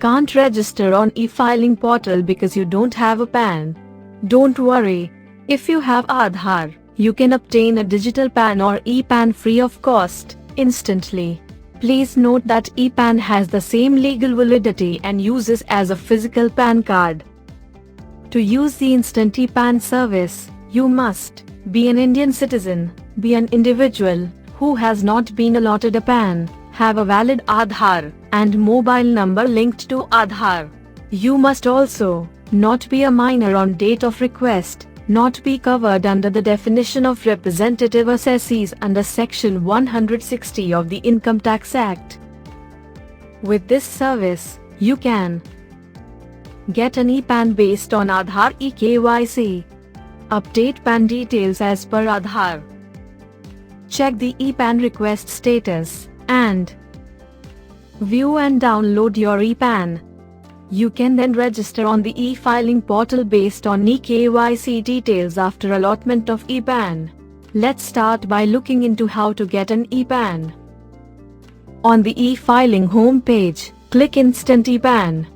can't register on e-filing portal because you don't have a PAN. Don't worry. If you have Aadhaar, you can obtain a digital PAN or e-PAN free of cost, instantly. Please note that e-PAN has the same legal validity and uses as a physical PAN card. To use the instant e-PAN service, you must be an Indian citizen, be an individual who has not been allotted a PAN, have a valid Aadhaar and mobile number linked to Aadhaar. You must also not be a minor on date of request, not be covered under the definition of representative assessees under Section 160 of the Income Tax Act. With this service, you can get an e-PAN based on Aadhaar eKYC, update PAN details as per Aadhaar, check the e-PAN request status, and view and download your e-PAN. You can then register on the e-filing portal based on eKYC details after allotment of e-PAN. Let's start by looking into how to get an e-PAN. On the e-filing home page, click Instant e-PAN.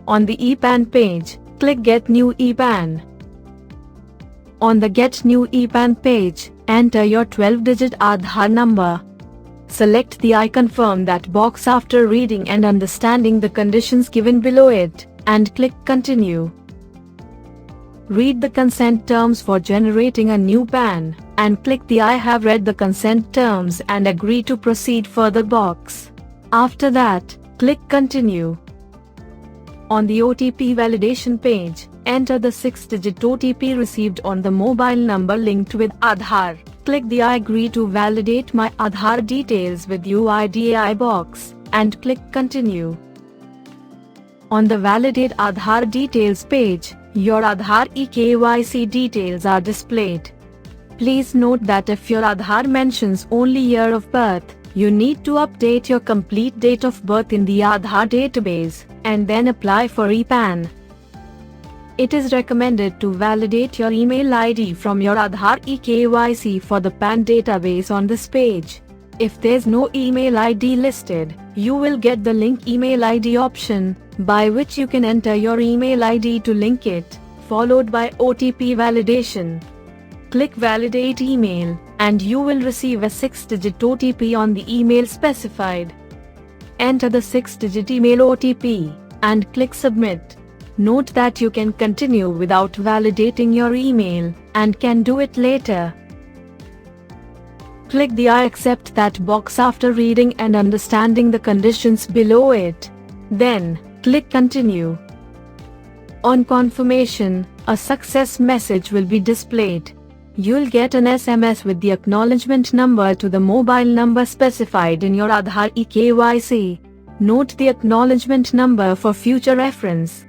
On the e-PAN page, click Get New e-PAN. On the Get New e-PAN page, enter your 12-digit Aadhaar number. Select the I confirm that box after reading and understanding the conditions given below it, and click Continue. Read the consent terms for generating a new PAN, and click the I have read the consent terms and agree to proceed further box. After that, click Continue. On the OTP validation page, enter the 6-digit OTP received on the mobile number linked with Aadhaar. Click the I agree to validate my Aadhaar details with UIDAI box, and click Continue. On the Validate Aadhaar Details page, your Aadhaar eKYC details are displayed. Please note that if your Aadhaar mentions only year of birth, you need to update your complete date of birth in the Aadhaar database, and then apply for e-PAN. It is recommended to validate your email ID from your Aadhaar eKYC for the PAN database on this page. If there's no email ID listed, you will get the link email ID option, by which you can enter your email ID to link it, followed by OTP validation. Click Validate Email, and you will receive a 6-digit OTP on the email specified. Enter the 6-digit email OTP, and click Submit. Note that you can continue without validating your email, and can do it later. Click the I accept that box after reading and understanding the conditions below it. Then, click Continue. On confirmation, a success message will be displayed. You'll get an SMS with the acknowledgement number to the mobile number specified in your Aadhaar eKYC. Note the acknowledgement number for future reference.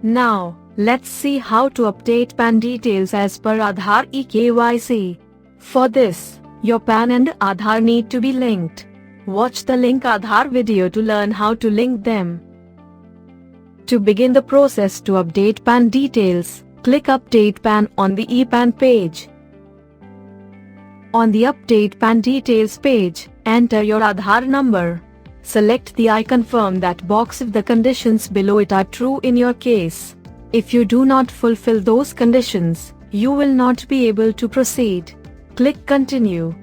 Now, let's see how to update PAN details as per Aadhaar eKYC. For this, your PAN and Aadhaar need to be linked. Watch the link Aadhaar video to learn how to link them. To begin the process to update PAN details, click Update PAN on the e-PAN page. On the Update PAN details page, enter your Aadhaar number. Select the I confirm that box if the conditions below it are true in your case. If you do not fulfill those conditions, you will not be able to proceed. Click Continue.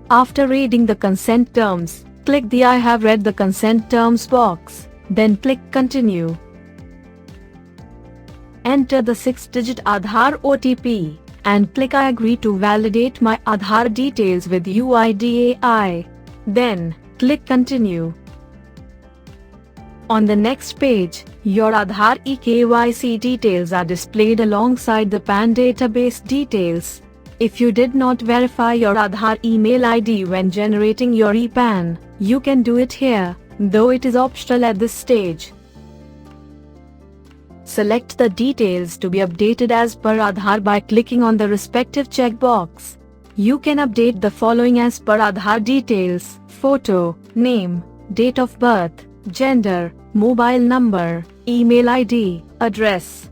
After reading the consent terms, click the I have read the consent terms box, then click Continue. Enter the 6-digit Aadhaar OTP, and click I agree to validate my Aadhaar details with UIDAI. Then, click Continue. On the next page, your Aadhaar eKYC details are displayed alongside the PAN database details. If you did not verify your Aadhaar email ID when generating your e-PAN, you can do it here, though it is optional at this stage. Select the details to be updated as per Aadhaar by clicking on the respective checkbox. You can update the following as per Aadhaar details: photo, name, date of birth, gender, mobile number, email ID, address.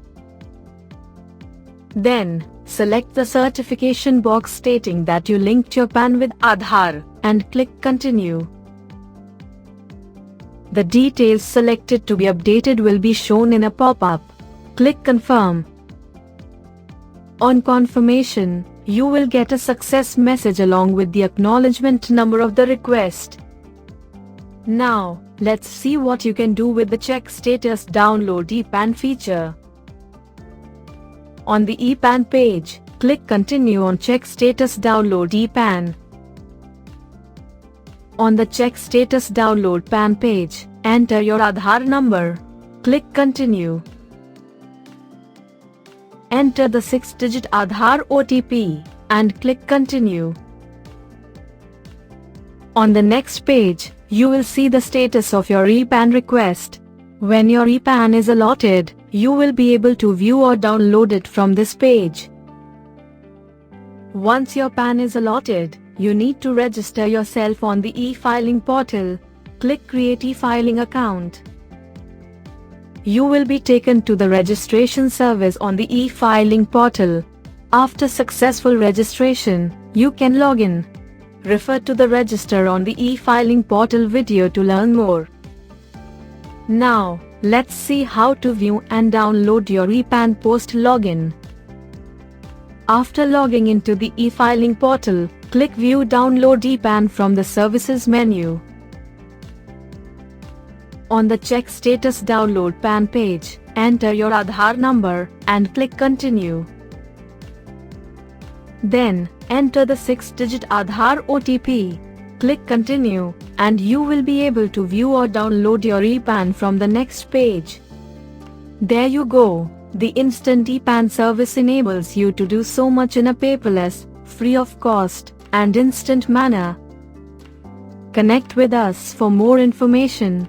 Then, select the certification box stating that you linked your PAN with Aadhaar, and click Continue. The details selected to be updated will be shown in a pop-up. Click Confirm. On confirmation, you will get a success message along with the acknowledgement number of the request. Now, let's see what you can do with the Check Status Download ePAN feature. On the ePAN page, click Continue on Check Status Download ePAN. On the Check Status Download PAN page, enter your Aadhaar number. Click Continue. Enter the 6-digit Aadhaar OTP and click Continue. On the next page, you will see the status of your ePAN request. When your ePAN is allotted, you will be able to view or download it from this page. Once your PAN is allotted, you need to register yourself on the e-filing portal. Click Create e-filing account. You will be taken to the registration service on the e-filing portal. After successful registration, you can log in. Refer to the Register on the e-filing portal video to learn more. Now, let's see how to view and download your ePAN post login. After logging into the e-filing portal, click View Download ePAN from the Services menu. On the Check Status Download PAN page, enter your Aadhaar number and click Continue. Then, enter the 6-digit Aadhaar OTP. Click Continue, and you will be able to view or download your ePAN from the next page. There you go. The instant ePAN service enables you to do so much in a paperless, free of cost, and instant manner. Connect with us for more information.